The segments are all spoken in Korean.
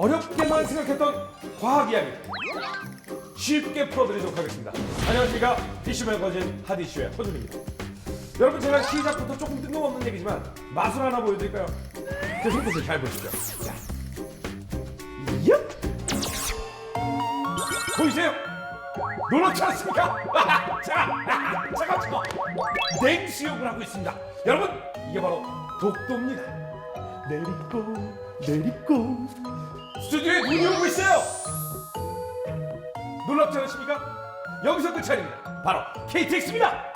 어렵게만 생각했던 과학 이야기 쉽게 풀어드리도록 하겠습니다. 안녕하십니까, 이슈 매거진 핫이슈의 허준입니다. 여러분, 제가 시작부터 조금 뜬금없는 얘기지만 마술 하나 보여드릴까요? 그 손끝을 잘 보시죠. 자, 얍! 보이세요? 놀랍지 않습니까? 잠깐만, 냉수욕을 하고 있습니다. 여러분, 이게 바로 독도입니다. 내리고 스튜디오에 눈이 오고 있어요. 놀랍지 않으십니까? 여기서 끝이 아닙니다. 바로 KTX입니다.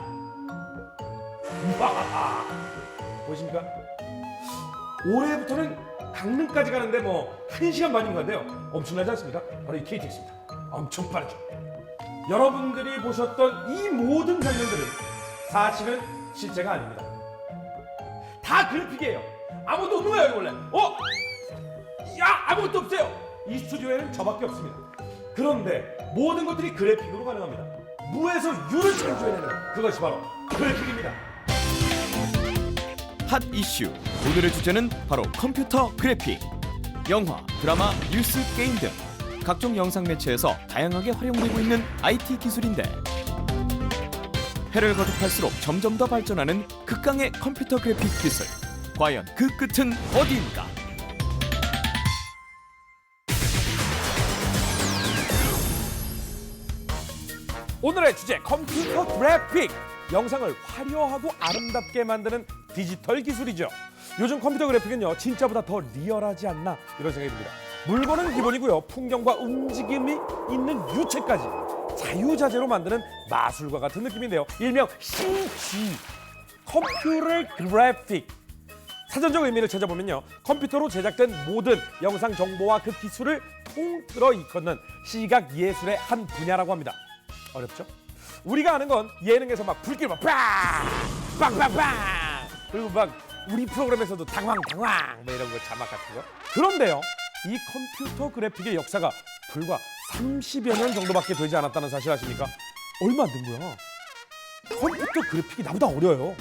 보이십니까? 올해부터는 강릉까지 가는데 뭐 1시간 반인 건데요. 엄청나지 않습니까? 바로 이 KTX입니다. 엄청 빠르죠. 여러분들이 보셨던 이 모든 장면들은 사실은 실제가 아닙니다. 다 그래픽이에요. 아무도 없는 거예요, 여기 원래. 아무것도 없어요. 이 스튜디오에는 저밖에 없습니다. 그런데 모든 것들이 그래픽으로 가능합니다. 무에서 유를 창조해내는 그것이 바로 그래픽입니다. 핫 이슈. 오늘의 주제는 바로 컴퓨터 그래픽. 영화, 드라마, 뉴스, 게임 등 각종 영상 매체에서 다양하게 활용되고 있는 IT 기술인데, 해를 거듭할수록 점점 더 발전하는 극강의 컴퓨터 그래픽 기술. 과연 그 끝은 어디인가? 오늘의 주제, 컴퓨터 그래픽. 영상을 화려하고 아름답게 만드는 디지털 기술이죠. 요즘 컴퓨터 그래픽은요, 진짜보다 더 리얼하지 않나, 이런 생각이 듭니다. 물건은 기본이고요, 풍경과 움직임이 있는 유체까지 자유자재로 만드는 마술과 같은 느낌인데요. 일명 CG, 컴퓨터 그래픽. 사전적 의미를 찾아보면요, 컴퓨터로 제작된 모든 영상 정보와 그 기술을 통틀어 일컫는 시각 예술의 한 분야라고 합니다. 어렵죠? 우리가 아는 건 예능에서 막 불길 막 빵빵빵, 그리고 막 우리 프로그램에서도 당황 뭐 이런 거 자막 같은 거. 그런데요, 이 컴퓨터 그래픽의 역사가 불과 30여 년 정도밖에 되지 않았다는 사실 아십니까? 얼마 안 된 거야. 컴퓨터 그래픽이 나보다 어려요.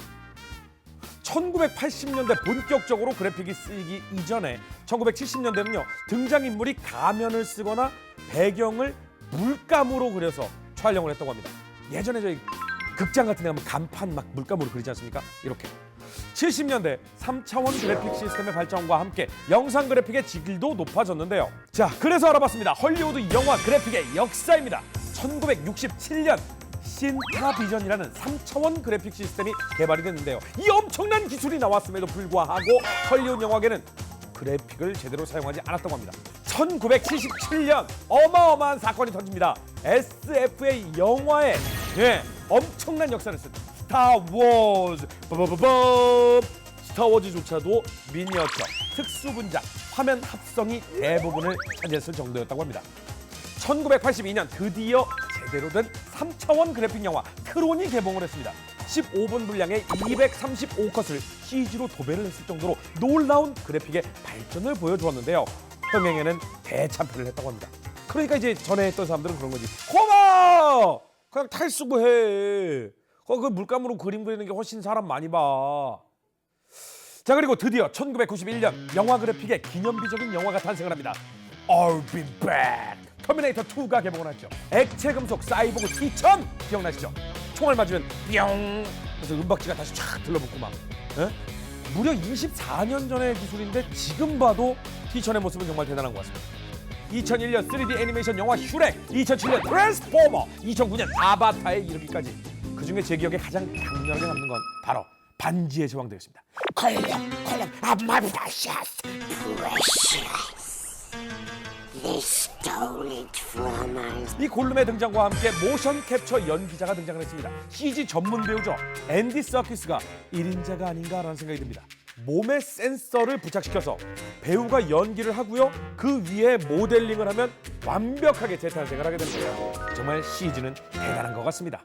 1980년대 본격적으로 그래픽이 쓰이기 이전에 1970년대는요, 등장인물이 가면을 쓰거나 배경을 물감으로 그려서 촬영을 했다고 합니다. 예전에 저희 극장 같은 데 가면 간판 막 물감으로 그리지 않습니까? 이렇게. 70년대 3차원 그래픽 시스템의 발전과 함께 영상 그래픽의 질도 높아졌는데요. 자, 그래서 알아봤습니다. 헐리우드 영화 그래픽의 역사입니다. 1967년 신타비전이라는 3차원 그래픽 시스템이 개발이 됐는데요. 이 엄청난 기술이 나왔음에도 불구하고 헐리우드 영화계는 그래픽을 제대로 사용하지 않았다고 합니다. 1977년 어마어마한 사건이 터집니다. SF의 영화에 엄청난 역사를 쓴 스타워즈. 스타워즈조차도 미니어처, 특수분장, 화면 합성이 대부분을 차지했을 정도였다고 합니다. 1982년 드디어 제대로 된 3차원 그래픽 영화 트론이 개봉을 했습니다. 15분 분량의 235컷을 CG로 도배를 했을 정도로 놀라운 그래픽의 발전을 보여주었는데요. 흥행에는 대참패를 했다고 합니다. 그러니까 이제 전에 했던 사람들은 그런 거지. 고마워! 그냥 탈수구해. 그 물감으로 그림 그리는 게 훨씬 사람 많이 봐. 자, 그리고 드디어 1991년 영화 그래픽의 기념비적인 영화가 탄생을 합니다. I'll be back. 터미네이터 2가 개봉을 했죠. 액체 금속 사이보그 T-1000 기억나시죠? 총알 맞으면 뿅! 그래서 은박지가 다시 쫙 들러붙고 막. 무려 24년 전의 기술인데 지금 봐도 T-1000의 모습은 정말 대단한 것 같습니다. 2001년 3D 애니메이션 영화 슈렉, 2007년 트랜스포머, 2009년 아바타에 이르기까지. 그중에 제 기억에 가장 강렬하게 남는 건 바로 반지의 제왕되었습니다. 콜롬 아마다샤스 precious. They stole it from us. 이 골룸의 등장과 함께 모션 캡처 연기자가 등장을 했습니다. CG 전문 배우죠. 앤디 서키스가 1인자가 아닌가라는 생각이 듭니다. 몸에 센서를 부착시켜서 배우가 연기를 하고요, 그 위에 모델링을 하면 완벽하게 재탄생을 하게 되는 거예요. 정말 CG는 대단한 것 같습니다.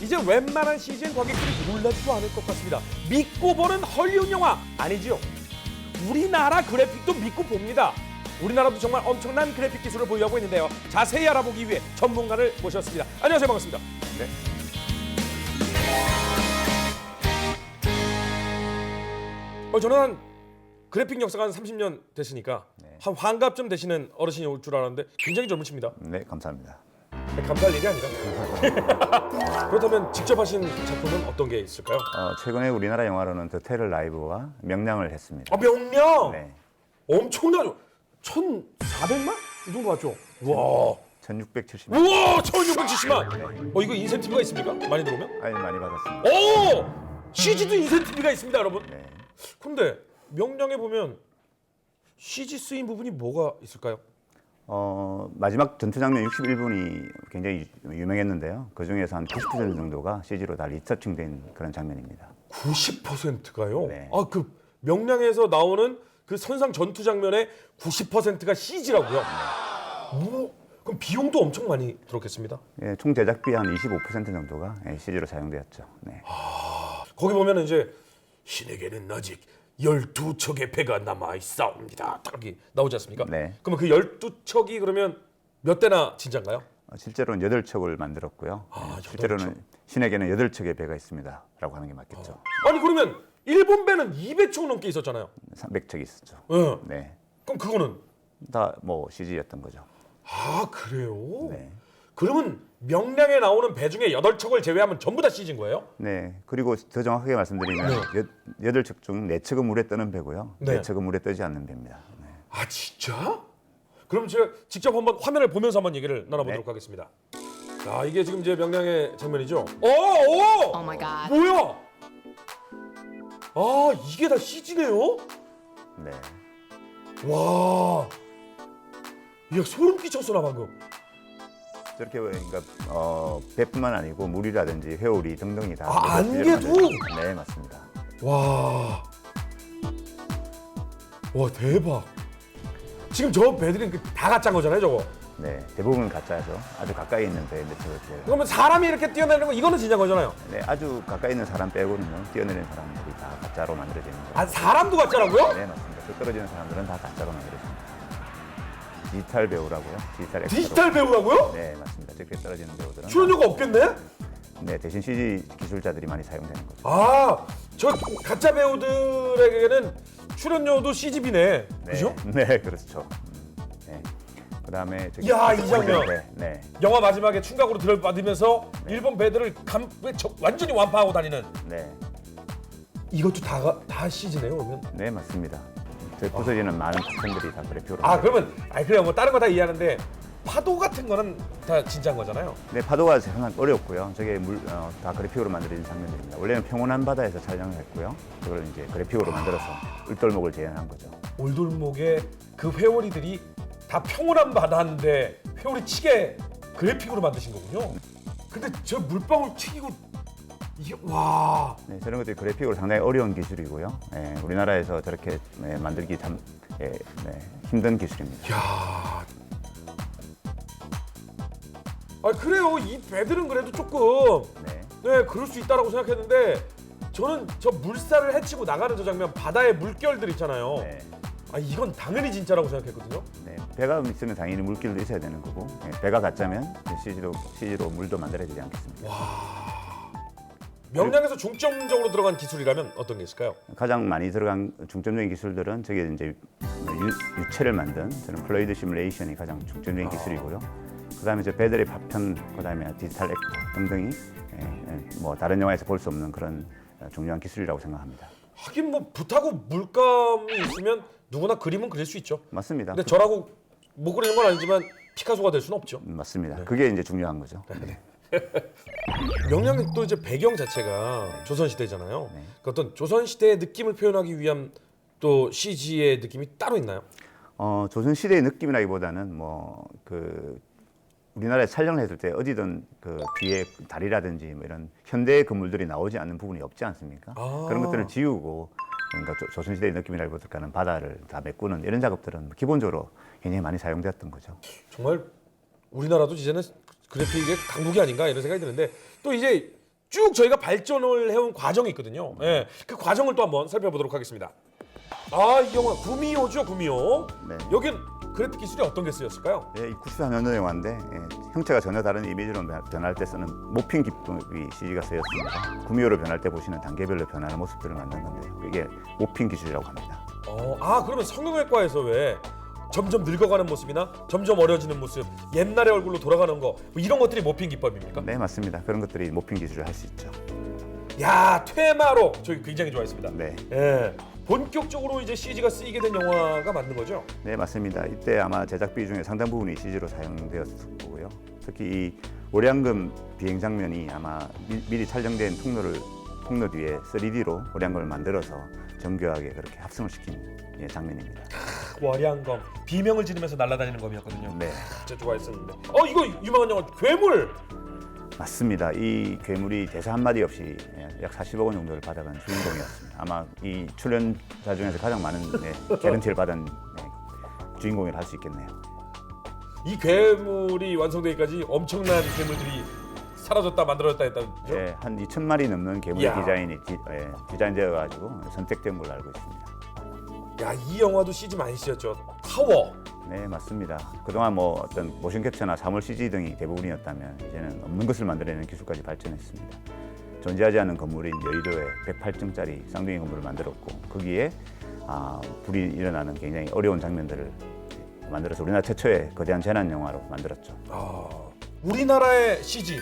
이제 웬만한 CGN 관객들이 놀라지도 않을 것 같습니다. 믿고 보는 헐리우드 영화 아니지요. 우리나라 그래픽도 믿고 봅니다. 우리나라도 정말 엄청난 그래픽 기술을 보유하고 있는데요. 자세히 알아보기 위해 전문가를 모셨습니다. 안녕하세요, 반갑습니다. 네. 저는 한 그래픽 역사가 한 30년 됐으니까 네. 한 환갑쯤 되시는 어르신이 올 줄 알았는데 굉장히 젊으십니다. 네, 감사합니다. 감사할 일이 아니라. 그렇다면 직접 하신 작품은 어떤 게 있을까요? 최근에 우리나라 영화로는 더 테러 라이브와 명량을 했습니다. 명량! 네, 엄청나죠? 1,400만? 이 정도 맞죠? 와, 1670만. 우와, 1,670만! 이거 인센티브가 있습니까? 많이 들어오면? 아니, 많이 받았습니다. 오! CG도 인센티브가 있습니다, 여러분. 네. 근데 명량에 보면 CG 쓰인 부분이 뭐가 있을까요? 마지막 전투 장면 61분이 굉장히 유명했는데요. 그 중에서 한 90% 정도가 CG로 다 리터칭된 그런 장면입니다. 90%가요? 네. 아, 그 명량에서 나오는 그 선상 전투 장면의 90%가 CG라고요? 그럼 비용도 엄청 많이 들었겠습니다. 예, 총 제작비 한 25% 정도가 CG로 사용되었죠. 네. 거기 보면 이제 신에게는 아직 12척의 배가 남아 있사옵니다. 딱 이렇게 나오지 않습니까? 네. 그러면 그 12척이 그러면 몇 대나 진짜인가요? 실제로는 8척을 만들었고요. 실제로는 신에게는 8척의 배가 있습니다. 라고 하는 게 맞겠죠. 아니 그러면 일본 배는 200척 넘게 있었잖아요. 300척이 있었죠. 네. 네. 그럼 그거는 다 뭐 CG였던 거죠. 아 그래요? 네. 그러면 명량에 나오는 배 중에 8척을 제외하면 전부 다 CG인 거예요? 네. 그리고 더 정확하게 말씀드리면 8척 중 4척은 물에 뜨는 배고요. 네. 4척은 물에 뜨지 않는 배입니다. 네. 아 진짜? 그럼 제가 직접 한번 화면을 보면서 한번 얘기를 나눠보도록 네. 하겠습니다. 자 이게 지금 이제 명량의 장면이죠? 오! Oh my god. 뭐야? 아 이게 다 CG네요? 네. 와, 이야 소름 끼쳤어 나 방금. 저렇게 그러니까 배뿐만 아니고 물이라든지 회오리 등등이 다 아, 안개도? 네, 맞습니다. 와, 와 대박. 지금 저 배들이 다 가짜인 거잖아요, 저거. 네, 대부분 가짜죠. 아주 가까이 있는 배인데 저렇게. 그러면 사람이 이렇게 뛰어내리는 거 이거는 진짜인 거잖아요. 네, 아주 가까이 있는 사람 빼고는요. 뛰어내리는 사람들이 다 가짜로 만들어지는 거죠. 아 사람도 가짜라고요? 네, 맞습니다. 저 떨어지는 사람들은 다 가짜로 만들어집니다. 디지털 배우라고요. 디지털 액터로. 디지털 배우라고요? 네, 맞습니다. 저렇게 떨어지는 배우들은 출연료가 없겠네? 네, 대신 CG 기술자들이 많이 사용되는 거죠. 아, 저 가짜 배우들에게는 출연료도 CG비네, 네, 그죠? 네, 그렇죠. 네. 그다음에 저기 야, 이 장면. 네, 영화 마지막에 충격으로 들어받으면서 일본 배들을 완전히 완파하고 다니는 네, 이것도 다 CG네요, 그러면? 네, 맞습니다. 저 부서지는 많은 파편들이 다 그래픽으로. 아, 그러면 그래요, 뭐 다른 거 다 이해하는데 파도 같은 거는 다 진짜인 거잖아요. 네, 파도가 상당히 어렵고요. 저게 다 그래픽으로 만들어진 장면들입니다. 원래는 평온한 바다에서 촬영을 했고요. 그걸 이제 그래픽으로 만들어서 울돌목을 재현한 거죠. 올돌목에 그 회오리들이 다 평온한 바다인데 회오리 치게 그래픽으로 만드신 거군요. 근데 저 물방울 튀기고 이게 와. 네, 저런 것들이 그래픽으로 상당히 어려운 기술이고요. 네, 우리나라에서 저렇게 만들기 참 힘든 기술입니다. 야. 아 그래요. 이 배들은 그래도 조금 네, 그럴 수 있다라고 생각했는데 저는 저 물살을 헤치고 나가는 저 장면 바다의 물결들 있잖아요. 네, 아 이건 당연히 진짜라고 생각했거든요. 네. 배가 있으면 당연히 물길도 있어야 되는 거고, 배가 가짜면 CG로 물도 만들어야 되지 않겠습니까? 명량에서 중점적으로 들어간 기술이라면 어떤 게 있을까요? 가장 많이 들어간 중점적인 기술들은 저게 이제 유체를 만든 저는 플루이드 시뮬레이션이 가장 중점적인 기술이고요. 그다음에 이제 배들의 파편, 그다음에 디지털 액터 등등이 뭐 다른 영화에서 볼 수 없는 그런 중요한 기술이라고 생각합니다. 하긴 뭐 붓하고 물감이 있으면 누구나 그림은 그릴 수 있죠. 맞습니다. 근데 저라고 못 그리는 건 아니지만 피카소가 될 수는 없죠. 맞습니다. 그게 이제 중요한 거죠. 명량은 또 이제 배경 자체가 조선시대잖아요. 네. 그 어떤 조선시대의 느낌을 표현하기 위한 또 CG의 느낌이 따로 있나요? 조선 시대의 느낌이라기보다는 우리나라에 촬영을 했을 때 어디든 그 뒤에 다리라든지 뭐 이런 현대 건물들이 나오지 않는 부분이 없지 않습니까? 그런 것들을 지우고 그러니까 조선 시대의 느낌이라기보다는 바다를 다 메꾸는 이런 작업들은 기본적으로 굉장히 많이 사용되었던 거죠. 정말 우리나라도 이제는 그래픽의 강국이 아닌가 이런 생각이 드는데 또 이제 쭉 저희가 발전을 해온 과정이 있거든요. 그 과정을 또 한번 살펴보도록 하겠습니다. 아, 이 영화 구미호죠, 구미호. 네. 여긴 그래픽 기술이 어떤 게 쓰였을까요? 이 94년도 영화인데 형태가 전혀 다른 이미지로 변할 때 쓰는 모핑 기법이 CG가 쓰였습니다. 구미호로 변할 때 보시는 단계별로 변하는 모습들을 만든 건데요. 이게 모핑 기술이라고 합니다. 그러면 성형외과에서 왜 점점 늙어가는 모습이나 점점 어려지는 모습, 옛날의 얼굴로 돌아가는 거, 뭐 이런 것들이 모핑 기법입니까? 네, 맞습니다. 그런 것들이 모핑 기술을 할 수 있죠. 야, 퇴마로 저희 굉장히 좋아했습니다. 네. 예. 본격적으로 이제 CG가 쓰이게 된 영화가 맞는 거죠? 네, 맞습니다. 이때 아마 제작비 중에 상당 부분이 CG로 사용되었을 거고요. 특히 이 오량금 비행 장면이 아마 미리 촬영된 통로 뒤에 3D로 오량금을 만들어서 정교하게 그렇게 합성을 시킨 장면입니다. 월양검, 비명을 지르면서 날아다니는 검이었거든요. 네, 진짜 좋아했었는데. 이거 유명한 영화 괴물. 맞습니다. 이 괴물이 대사 한마디 없이 약 40억 원 정도를 받아간 주인공이었습니다. 아마 이 출연자 중에서 가장 많은 개런티를 받은 주인공이라 할 수 있겠네요. 이 괴물이 완성되기까지 엄청난 괴물들이 사라졌다 만들어졌다 했다죠? 네, 한 2,000마리 넘는 괴물 이야. 디자인이 디자인되어가지고 선택된 걸로 알고 있습니다. 야, 이 영화도 CG 많이 쓰였죠. 타워. 네, 맞습니다. 그동안 뭐 어떤 모션 캡처나 사물 CG 등이 대부분이었다면 이제는 없는 것을 만들어내는 기술까지 발전했습니다. 존재하지 않은 건물인 여의도에 108층짜리 쌍둥이 건물을 만들었고 거기에 불이 일어나는 굉장히 어려운 장면들을 만들어서 우리나라 최초의 거대한 재난 영화로 만들었죠. 우리나라의 CG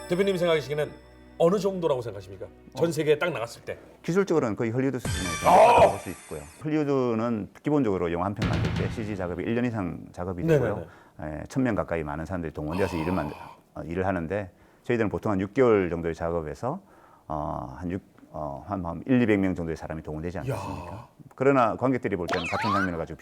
대표님 생각하시기에는 어느 정도라고 생각하십니까? 전 세계에 딱 나갔을 때. 기술적으로는 거의 헐리우드 수준에 가깝다고 볼 수 있고요. 헐리우드는 기본적으로 영화 한 편 만들 때 CG 작업이 1년 이상 작업이 되고요. 1,000명 가까이 많은 사람들이 동원돼서 일을 하는데 저희들은 보통 한 6개월 정도의 작업에서 한 1,200명 정도의 사람이 동원되지 않겠습니까? 그러나 관객들이 볼 때는 같은 장면을 가지고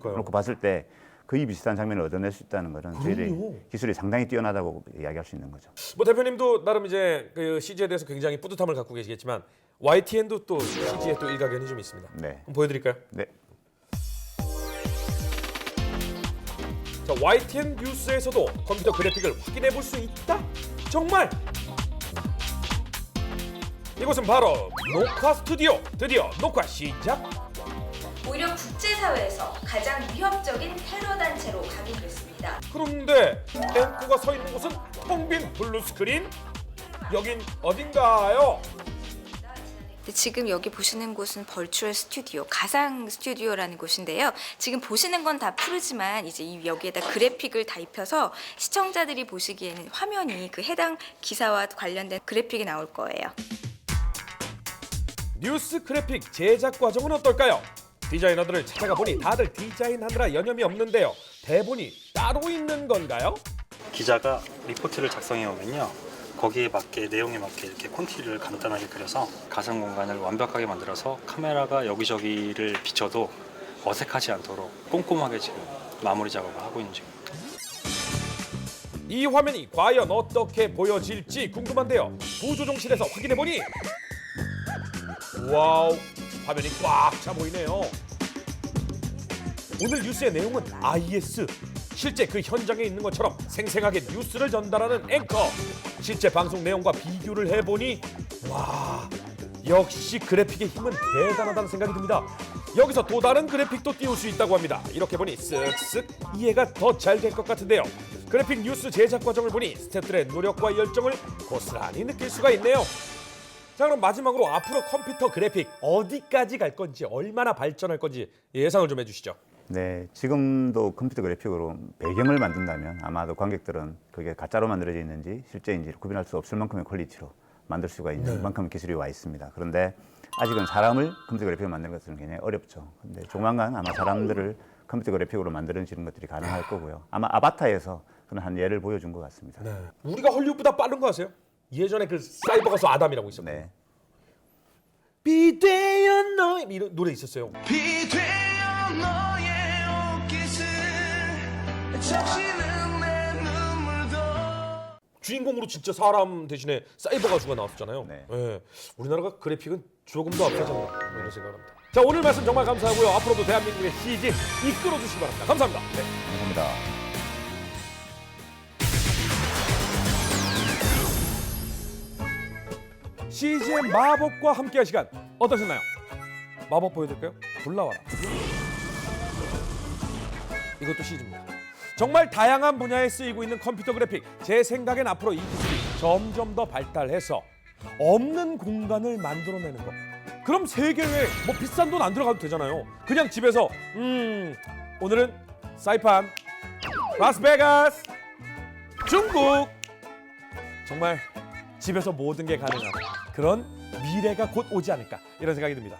놓고 봤을 때 거의 비슷한 장면을 얻어낼 수 있다는 것은 저희들의 기술이 상당히 뛰어나다고 이야기할 수 있는 거죠. 뭐 대표님도 나름 이제 그 CG에 대해서 굉장히 뿌듯함을 갖고 계시겠지만 YTN도 또 CG에 또 일가견이 좀 있습니다. 네. 한번 보여드릴까요? 네. 자, YTN 뉴스에서도 컴퓨터 그래픽을 확인해 볼 수 있다? 정말? 이곳은 바로 녹화 스튜디오. 드디어 녹화 시작. 오히려 국제사회에서 가장 위협적인 테러 단체로 각인됐습니다. 그런데 앵커가 서 있는 곳은 텅 빈 블루 스크린? 여긴 어딘가요? 지금 여기 보시는 곳은 벌추얼 스튜디오, 가상 스튜디오라는 곳인데요. 지금 보시는 건 다 푸르지만 이제 여기에다 그래픽을 다 입혀서 시청자들이 보시기에는 화면이 그 해당 기사와 관련된 그래픽이 나올 거예요. 뉴스 그래픽 제작 과정은 어떨까요? 디자이너들을 찾아가 보니 다들 디자인하느라 여념이 없는데요. 대본이 따로 있는 건가요? 기자가 리포트를 작성해 오면요, 거기에 맞게 내용에 맞게 이렇게 콘티를 간단하게 그려서 가상 공간을 완벽하게 만들어서 카메라가 여기저기를 비춰도 어색하지 않도록 꼼꼼하게 지금 마무리 작업을 하고 있는 중입니다. 이 화면이 과연 어떻게 보여질지 궁금한데요. 부조종실에서 확인해 보니 와우, 화면이 꽉 차 보이네요. 오늘 뉴스의 내용은 IS. 실제 그 현장에 있는 것처럼 생생하게 뉴스를 전달하는 앵커. 실제 방송 내용과 비교를 해보니 와, 역시 그래픽의 힘은 대단하다는 생각이 듭니다. 여기서 또 다른 그래픽도 띄울 수 있다고 합니다. 이렇게 보니 쓱쓱 이해가 더 잘 될 것 같은데요. 그래픽 뉴스 제작 과정을 보니 스태프들의 노력과 열정을 고스란히 느낄 수가 있네요. 자, 그럼 마지막으로 앞으로 컴퓨터 그래픽 어디까지 갈 건지, 얼마나 발전할 건지 예상을 좀 해주시죠. 네, 지금도 컴퓨터 그래픽으로 배경을 만든다면 아마도 관객들은 그게 가짜로 만들어져 있는지 실제인지 구분할 수 없을 만큼의 퀄리티로 만들 수가 있는 만큼 기술이 와 있습니다. 그런데 아직은 사람을 컴퓨터 그래픽으로 만드는 것은 굉장히 어렵죠. 근데 조만간 아마 사람들을 컴퓨터 그래픽으로 만드는 것들이 가능할 거고요. 아마 아바타에서 그런 한 예를 보여준 것 같습니다. 우리가 헐리우드보다 빠른 거 아세요? 예전에 그 사이버 가수 아담이라고 있었거든요. 네. 비대어 너의 이런 노래 있었어요. 비되어 너의 옷깃을 적시는 내 눈물도. 주인공으로 진짜 사람 대신에 사이버 가수가 나왔었잖아요. 네. 예, 우리나라가 그래픽은 조금 더 앞서졌나 이런 생각을 합니다. 자, 오늘 말씀 정말 감사하고요. 앞으로도 대한민국의 CG 이끌어주시기 바랍니다. 감사합니다. 네. 감사합니다. CG의 마법과 함께한 시간 어떠셨나요? 마법 보여드릴까요? 골라와라. 이것도 CG입니다. 정말 다양한 분야에 쓰이고 있는 컴퓨터 그래픽. 제 생각엔 앞으로 이 기술이 점점 더 발달해서 없는 공간을 만들어내는 거. 그럼 세계에 뭐 비싼 돈 안 들어가도 되잖아요. 그냥 집에서 오늘은 사이판, 라스베가스, 중국. 정말 집에서 모든 게 가능한 그런 미래가 곧 오지 않을까 이런 생각이 듭니다.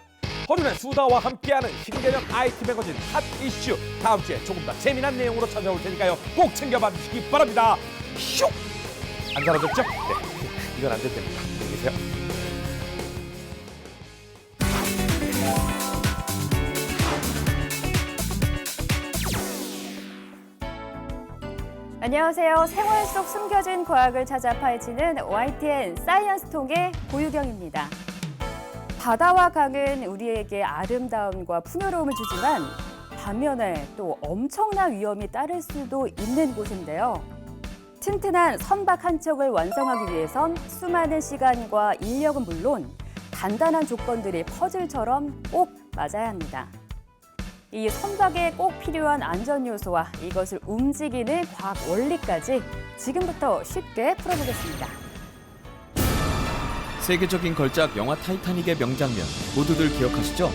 허준의 수다와 함께하는 신개념 IT 매거진 핫 이슈 다음 주에 조금 더 재미난 내용으로 찾아올 테니까요. 꼭 챙겨봐 주시기 바랍니다. 슉! 안 사라졌죠? 네, 이건 안 될 때입니다. 안녕히 계세요. 안녕하세요. 생활 속 숨겨진 과학을 찾아 파헤치는 YTN 사이언스 통의 고유경입니다. 바다와 강은 우리에게 아름다움과 풍요로움을 주지만 반면에 또 엄청난 위험이 따를 수도 있는 곳인데요. 튼튼한 선박 한 척을 완성하기 위해선 수많은 시간과 인력은 물론 단단한 조건들이 퍼즐처럼 꼭 맞아야 합니다. 이 선박에 꼭 필요한 안전 요소와 이것을 움직이는 과학 원리까지 지금부터 쉽게 풀어보겠습니다. 세계적인 걸작 영화 타이타닉의 명장면 모두들 기억하시죠?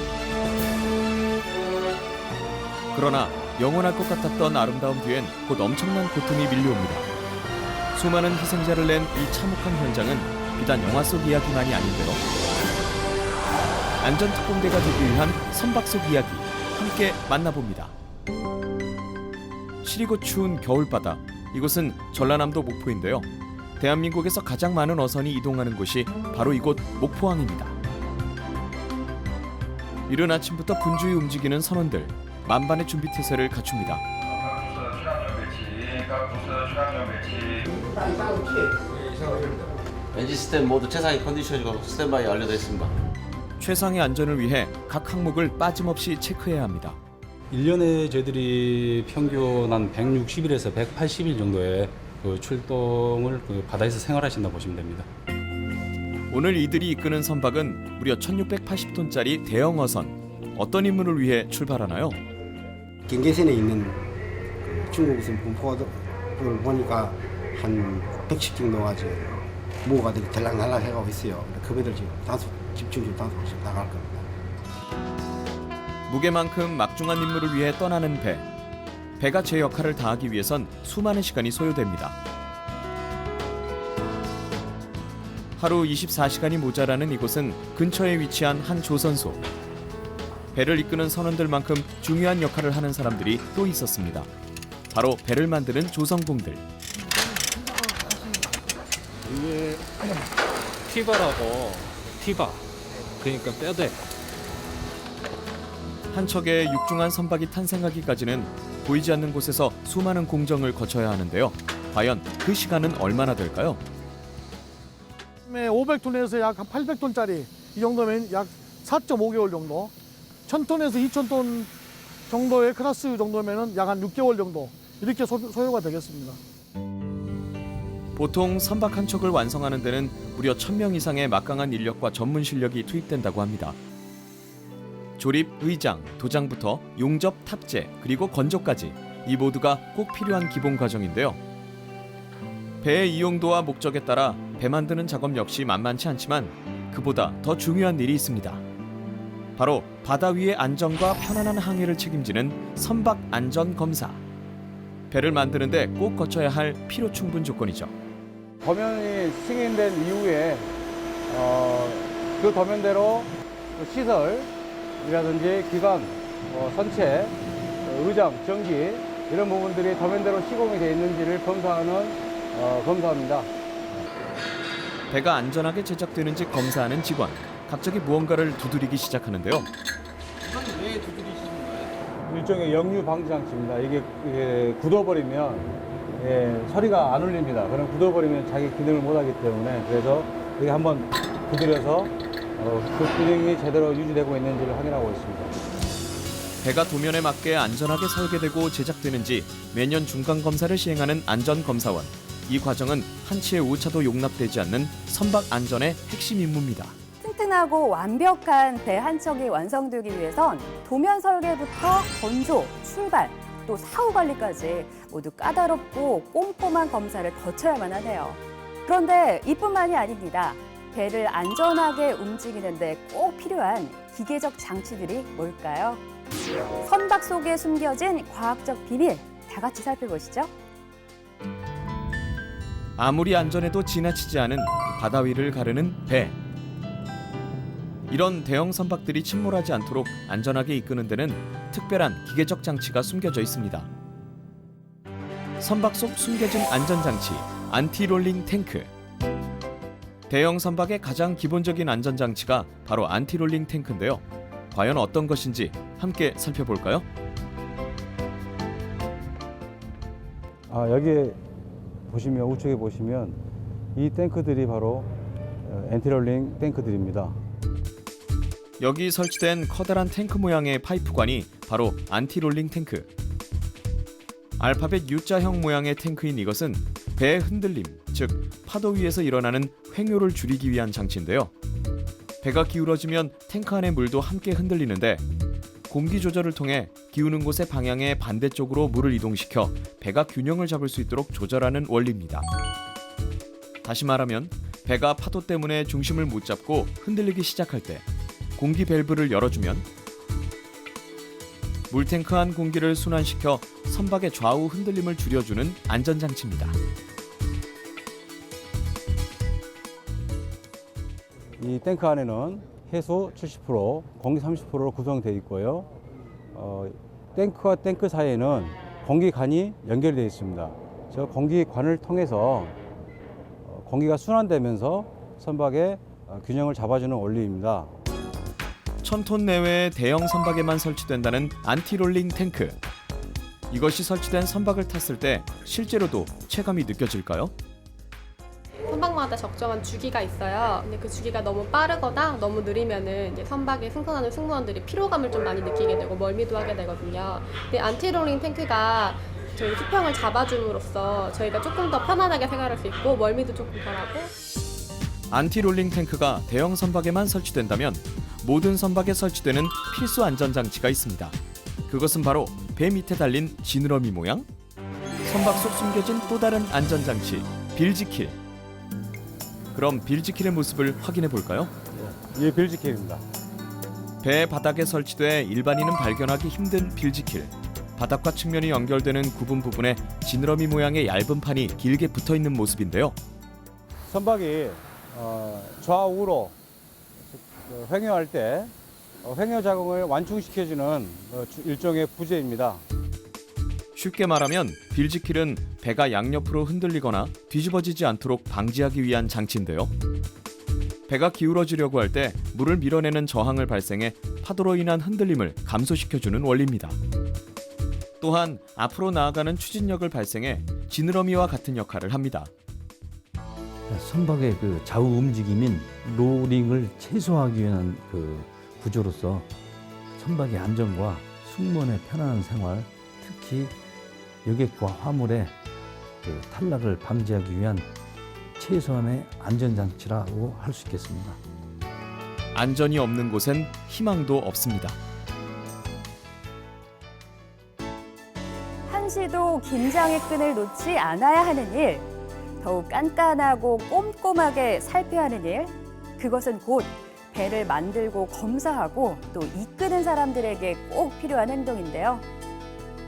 그러나 영원할 것 같았던 아름다움 뒤엔 곧 엄청난 고통이 밀려옵니다. 수많은 희생자를 낸 이 참혹한 현장은 비단 영화 속 이야기만이 아닌데요. 안전특공대가 되기 위한 선박 속 이야기 함께 만나봅니다. 시리고 추운 겨울바다, 이곳은 전라남도 목포인데요. 대한민국에서 가장 많은 어선이 이동하는 곳이 바로 이곳 목포항입니다. 이른 아침부터 분주히 움직이는 선원들, 만반의 준비 태세를 갖춥니다. 엔진 시스템 모두 최상의 컨디션이고 스탠바이 완료되어 있습니다. 최상의 안전을 위해 각 항목을 빠짐없이 체크해야 합니다. 1년에 저희들이 평균 한 160일에서 180일 정도의 그 출동을 바다에서 생활하신다 보시면 됩니다. 오늘 이들이 이끄는 선박은 무려 1680톤짜리 대형 어선. 어떤 임무를 위해 출발하나요? 경계선에 있는 그 중국에서 분포를 보니까 한 100씩 정도가 지금 모가들이 들락날락 해가고 있어요. 그 배들 지금 집중적으로 단속씩 나갈 겁니다. 무게만큼 막중한 임무를 위해 떠나는 배. 배가 제 역할을 다하기 위해선 수많은 시간이 소요됩니다. 하루 24시간이 모자라는 이곳은 근처에 위치한 한 조선소. 배를 이끄는 선원들만큼 중요한 역할을 하는 사람들이 또 있었습니다. 바로 배를 만드는 조선공들. 이게 티바라고 티바, 그러니까 뼈대. 한 척의 육중한 선박이 탄생하기까지는 보이지 않는 곳에서 수많은 공정을 거쳐야 하는데요. 과연 그 시간은 얼마나 될까요? 500톤에서 약 800톤짜리 이 정도면 약 4.5개월 정도, 1000톤에서 2000톤 정도의 클래스 정도면 약 한 6개월 정도 이렇게 소요가 되겠습니다. 보통 선박 한 척을 완성하는 데는 무려 1000명 이상의 막강한 인력과 전문 실력이 투입된다고 합니다. 조립, 의장, 도장부터 용접, 탑재, 그리고 건조까지 이 모두가 꼭 필요한 기본 과정인데요. 배의 이용도와 목적에 따라 배 만드는 작업 역시 만만치 않지만 그보다 더 중요한 일이 있습니다. 바로 바다 위의 안전과 편안한 항해를 책임지는 선박 안전 검사. 배를 만드는데 꼭 거쳐야 할 필요 충분 조건이죠. 도면이 승인된 이후에 그 도면대로 시설이라든지 기관, 선체, 의장, 전기 이런 부분들이 도면대로 시공이 되어 있는지를 검사하는 검사입니다. 배가 안전하게 제작되는지 검사하는 직원. 갑자기 무언가를 두드리기 시작하는데요. 왜 두드리시는 거예요? 일종의 역류 방지 장치입니다. 이게 굳어버리면 소리가 안 울립니다. 그럼 굳어버리면 자기 기능을 못하기 때문에 그래서 이게 한번 두드려서 그 기능이 제대로 유지되고 있는지를 확인하고 있습니다. 배가 도면에 맞게 안전하게 설계되고 제작되는지 매년 중간 검사를 시행하는 안전검사원. 이 과정은 한치의 오차도 용납되지 않는 선박 안전의 핵심 임무입니다. 튼튼하고 완벽한 배 한 척이 완성되기 위해선 도면 설계부터 건조, 출발, 또 사후 관리까지 모두 까다롭고 꼼꼼한 검사를 거쳐야만 하네요. 그런데 이뿐만이 아닙니다. 배를 안전하게 움직이는데 꼭 필요한 기계적 장치들이 뭘까요? 선박 속에 숨겨진 과학적 비밀, 다 같이 살펴보시죠. 아무리 안전해도 지나치지 않은 바다 위를 가르는 배. 이런 대형 선박들이 침몰하지 않도록 안전하게 이끄는 데는 특별한 기계적 장치가 숨겨져 있습니다. 선박 속 숨겨진 안전장치, 안티롤링 탱크. 대형 선박의 가장 기본적인 안전장치가 바로 안티롤링 탱크인데요. 과연 어떤 것인지 함께 살펴볼까요? 여기 보시면 우측에 보시면 이 탱크들이 바로 엔티롤링 탱크들입니다. 여기 설치된 커다란 탱크 모양의 파이프관이 바로 안티롤링 탱크. 알파벳 U자형 모양의 탱크인 이것은 배의 흔들림, 즉 파도 위에서 일어나는 횡요를 줄이기 위한 장치인데요. 배가 기울어지면 탱크 안의 물도 함께 흔들리는데 공기 조절을 통해 기우는 곳의 방향의 반대쪽으로 물을 이동시켜 배가 균형을 잡을 수 있도록 조절하는 원리입니다. 다시 말하면 배가 파도 때문에 중심을 못 잡고 흔들리기 시작할 때 공기 밸브를 열어주면 물탱크 안 공기를 순환시켜 선박의 좌우 흔들림을 줄여주는 안전장치입니다. 이 탱크 안에는 해수 70%, 공기 30%로 구성되어 있고요. 탱크와 탱크 사이에는 공기관이 연결되어 있습니다. 저 공기관을 통해서 공기가 순환되면서 선박의 균형을 잡아주는 원리입니다. 1000톤 내외의 대형 선박에만 설치된다는 안티롤링 탱크. 이것이 설치된 선박을 탔을 때 실제로도 체감이 느껴질까요? 선박마다 적정한 주기가 있어요. 근데 그 주기가 너무 빠르거나 너무 느리면은 이제 선박에 승선하는 승무원들이 피로감을 좀 많이 느끼게 되고 멀미도 하게 되거든요. 근데 안티롤링 탱크가 저희 수평을 잡아줌으로써 저희가 조금 더 편안하게 생활할 수 있고 멀미도 조금 덜하고. 안티롤링 탱크가 대형 선박에만 설치된다면 모든 선박에 설치되는 필수 안전장치가 있습니다. 그것은 바로 배 밑에 달린 지느러미 모양? 선박 속 숨겨진 또 다른 안전장치, 빌지킬. 그럼 빌지킬의 모습을 확인해 볼까요? 이 빌지킬입니다. 배 바닥에 설치돼 일반인은 발견하기 힘든 빌지킬. 바닥과 측면이 연결되는 구분 부분에 지느러미 모양의 얇은 판이 길게 붙어있는 모습인데요. 선박이 좌우로 횡요할 때 횡요 작용을 완충시켜주는 일종의 부재입니다. 쉽게 말하면 빌지킬은 배가 양옆으로 흔들리거나 뒤집어지지 않도록 방지하기 위한 장치인데요. 배가 기울어지려고 할 때 물을 밀어내는 저항을 발생해 파도로 인한 흔들림을 감소시켜주는 원리입니다. 또한 앞으로 나아가는 추진력을 발생해 지느러미와 같은 역할을 합니다. 선박의 그 좌우 움직임인 로링을 최소화하기 위한 그 구조로서 선박의 안전과 승무원의 편안한 생활, 특히 여객과 화물의 그 탈락을 방지하기 위한 최소한의 안전장치라고 할 수 있겠습니다. 안전이 없는 곳엔 희망도 없습니다. 한시도 긴장의 끈을 놓지 않아야 하는 일, 더욱 깐깐하고 꼼꼼하게 살펴야 하는 일, 그것은 곧 배를 만들고 검사하고 또 이끄는 사람들에게 꼭 필요한 행동인데요.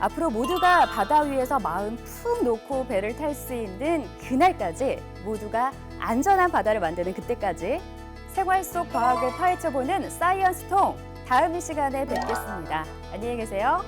앞으로 모두가 바다 위에서 마음 푹 놓고 배를 탈 수 있는 그날까지, 모두가 안전한 바다를 만드는 그때까지 생활 속 과학을 파헤쳐보는 사이언스통, 다음 이 시간에 뵙겠습니다. 안녕히 계세요.